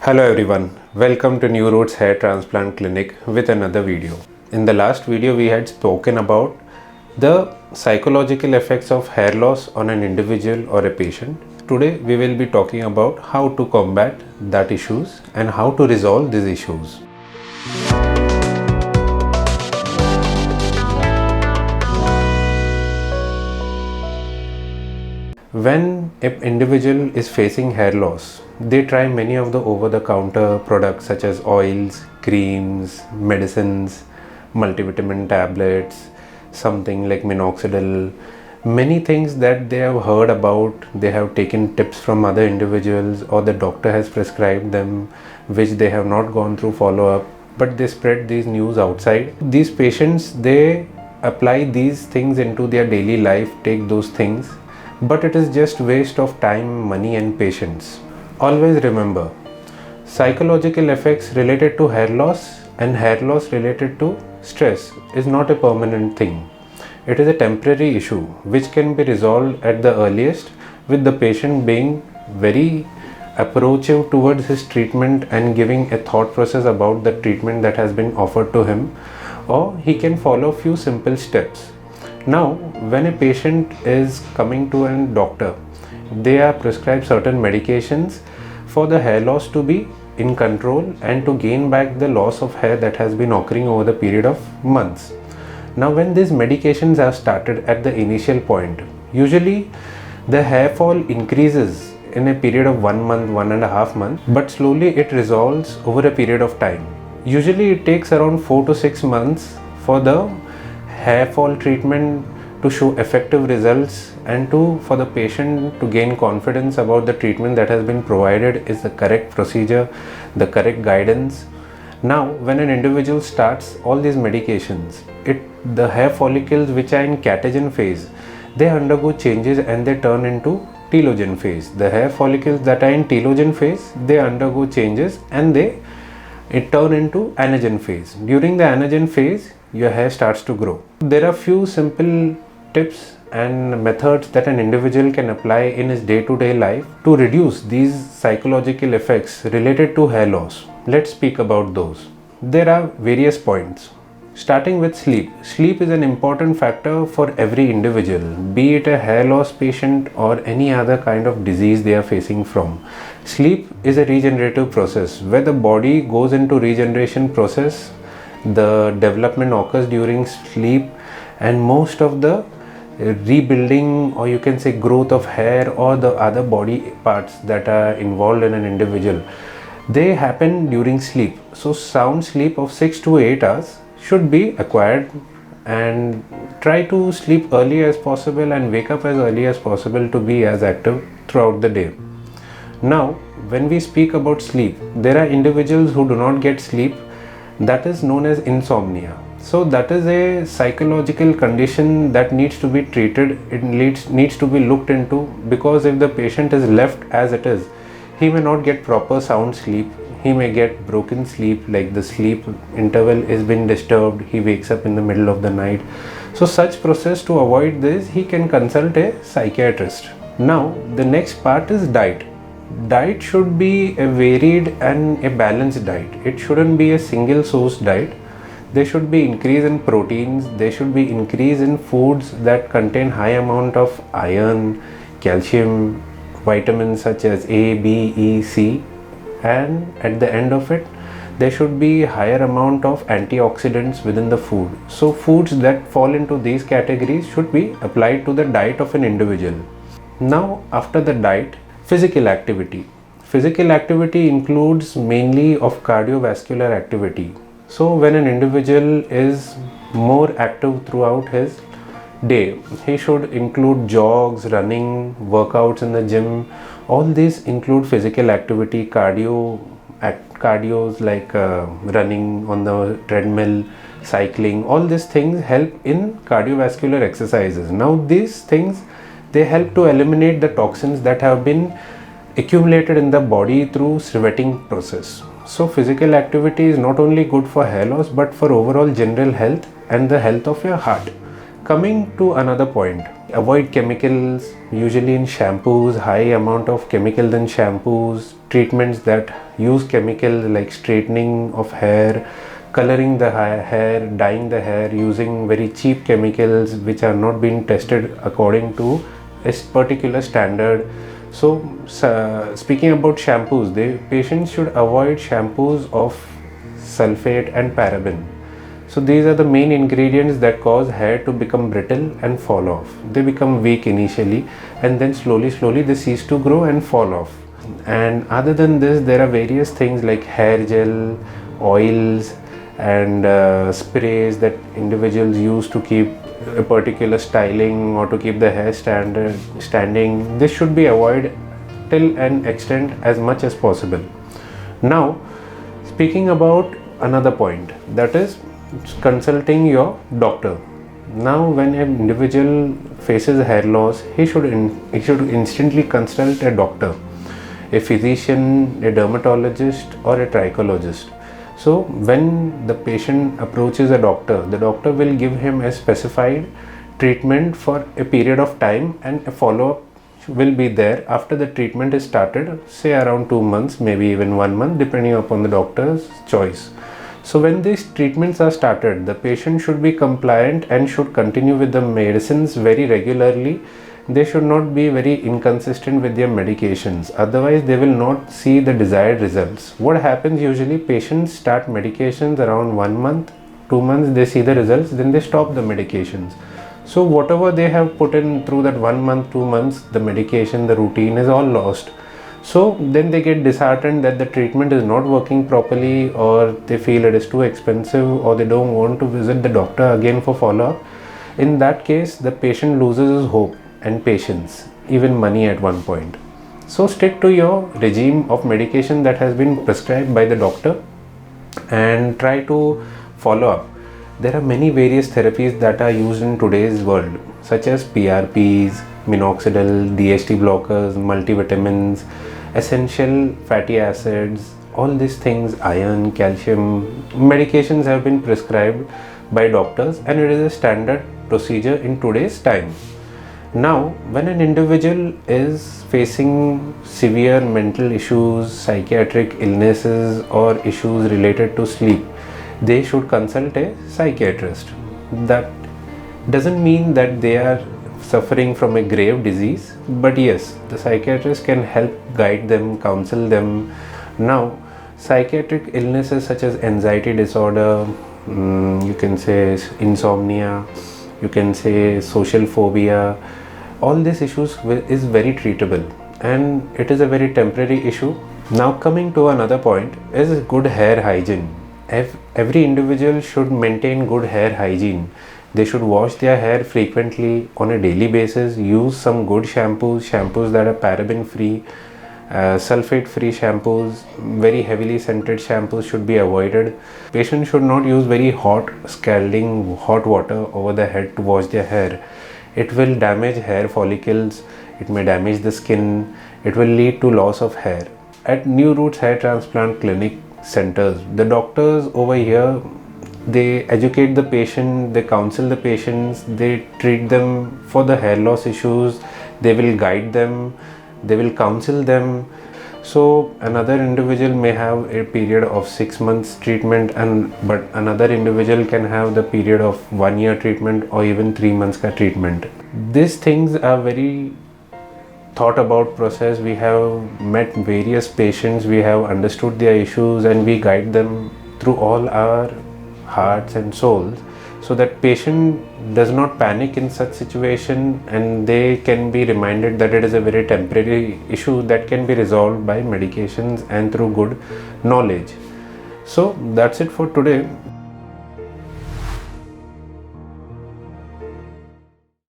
Hello everyone, welcome to New Roots Hair Transplant Clinic with another video. In the last video we had spoken about the psychological effects of hair loss on an individual or a patient. Today we will be talking about how to combat that issues and how to resolve these issues. When an individual is facing hair loss, they try many of the over-the-counter products such as oils, creams, medicines, multivitamin tablets, something like minoxidil, many things that they have heard about, they have taken tips from other individuals or the doctor has prescribed them, which they have not gone through follow-up, but they spread these news outside. These patients, they apply these things into their daily life, take those things, but it is just waste of time, money and patience. Always remember, psychological effects related to hair loss and hair loss related to stress is not a permanent thing. It is a temporary issue which can be resolved at the earliest with the patient being very approachable towards his treatment and giving a thought process about the treatment that has been offered to him, or he can follow few simple steps. Now, when a patient is coming to a doctor, they are prescribed certain medications for the hair loss to be in control and to gain back the loss of hair that has been occurring over the period of months. Now, when these medications are started at the initial point, usually the hair fall increases in a period of 1 month, 1.5 months, but slowly it resolves over a period of time. Usually it takes around 4 to 6 months for the hair fall treatment to show effective results and for the patient to gain confidence about the treatment that has been provided is the correct procedure, the correct guidance. Now, when an individual starts all these medications, the hair follicles which are in catagen phase, they undergo changes and they turn into telogen phase. The hair follicles that are in telogen phase, they undergo changes and it turn into anagen phase. During the anagen phase, your hair starts to grow. There are few simple tips and methods that an individual can apply in his day-to-day life to reduce these psychological effects related to hair loss. Let's speak about those. There are various points. Starting with sleep. Sleep is an important factor for every individual, be it a hair loss patient or any other kind of disease they are facing from. Sleep is a regenerative process where the body goes into regeneration process. The development occurs during sleep and most of the rebuilding, or you can say growth of hair or the other body parts that are involved in an individual, they happen during sleep. So sound sleep of 6 to 8 hours should be acquired, and try to sleep early as possible and wake up as early as possible to be as active throughout the day. Now, when we speak about sleep, there are individuals who do not get sleep. That is known as insomnia. So that is a psychological condition that needs to be treated. It needs to be looked into, because if the patient is left as it is, he may not get proper sound sleep. He may get broken sleep, like the sleep interval is been disturbed. He wakes up in the middle of the night. So such process, to avoid this, he can consult a psychiatrist. Now the next part is diet. Diet should be a varied and a balanced diet. It shouldn't be a single source diet. There should be increase in proteins. There should be increase in foods that contain high amount of iron, calcium, vitamins such as A, B, E, C, and at the end of it, there should be higher amount of antioxidants within the food. So foods that fall into these categories should be applied to the diet of an individual. Now, after the diet, physical activity. Physical activity includes mainly of cardiovascular activity. So when an individual is more active throughout his day, he should include jogs, running, workouts in the gym. All these include physical activity, cardios like running on the treadmill, cycling. All these things help in cardiovascular exercises. Now these things, they help to eliminate the toxins that have been accumulated in the body through sweating process. So physical activity is not only good for hair loss but for overall general health and the health of your heart. Coming to another point, avoid chemicals. Usually in shampoos, high amount of chemicals in shampoos, treatments that use chemicals like straightening of hair, coloring the hair, dyeing the hair using very cheap chemicals which are not being tested according to a particular standard. So speaking about shampoos, the patients should avoid shampoos of sulfate and paraben. So these are the main ingredients that cause hair to become brittle and fall off. They become weak initially and then slowly they cease to grow and fall off. And other than this, there are various things like hair gel, oils and sprays that individuals use to keep a particular styling or to keep the hair standing. This should be avoided till an extent as much as possible. Now, speaking about another point, that is consulting your doctor. Now when an individual faces hair loss, he should instantly consult a doctor, a physician, a dermatologist or a trichologist. So when the patient approaches a doctor, the doctor will give him a specified treatment for a period of time, and a follow-up will be there after the treatment is started, say around 2 months, maybe even 1 month, depending upon the doctor's choice. So when these treatments are started, the patient should be compliant and should continue with the medicines very regularly. They should not be very inconsistent with their medications. Otherwise, they will not see the desired results. What happens usually, patients start medications around 1 month, 2 months, they see the results, then they stop the medications. So whatever they have put in through that 1 month, 2 months, the medication, the routine is all lost. So then they get disheartened that the treatment is not working properly, or they feel it is too expensive, or they don't want to visit the doctor again for follow-up. In that case, the patient loses his hope and patience, even money at one point. So stick to your regime of medication that has been prescribed by the doctor and try to follow up. There are many various therapies that are used in today's world, such as PRPs, minoxidil, DHT blockers, multivitamins, essential fatty acids, all these things, iron, calcium, medications have been prescribed by doctors, and it is a standard procedure in today's time. Now, when an individual is facing severe mental issues, psychiatric illnesses or issues related to sleep, they should consult a psychiatrist. That doesn't mean that they are suffering from a grave disease, but yes, the psychiatrist can help guide them, counsel them. Now, psychiatric illnesses such as anxiety disorder, you can say insomnia, you can say social phobia, all these issues is very treatable, and it is a very temporary issue. Now coming to another point is good hair hygiene. Every individual should maintain good hair hygiene. They should wash their hair frequently on a daily basis, use some good shampoos that are paraben free, sulfate free shampoos. Very heavily scented shampoos should be avoided. Patients should not use very hot, scalding hot water over the head to wash their hair. It will damage hair follicles, it may damage the skin, it will lead to loss of hair. At New Roots Hair Transplant Clinic centers, the doctors over here, they educate the patient, they counsel the patients, they treat them for the hair loss issues, they will guide them, they will counsel them. So another individual may have a period of 6 months treatment, but another individual can have the period of 1 year treatment or even 3 months ka treatment. These things are very thought about process. We have met various patients, we have understood their issues, and we guide them through all our hearts and souls, so that patient does not panic in such situation, and they can be reminded that it is a very temporary issue that can be resolved by medications and through good knowledge. So that's it for today.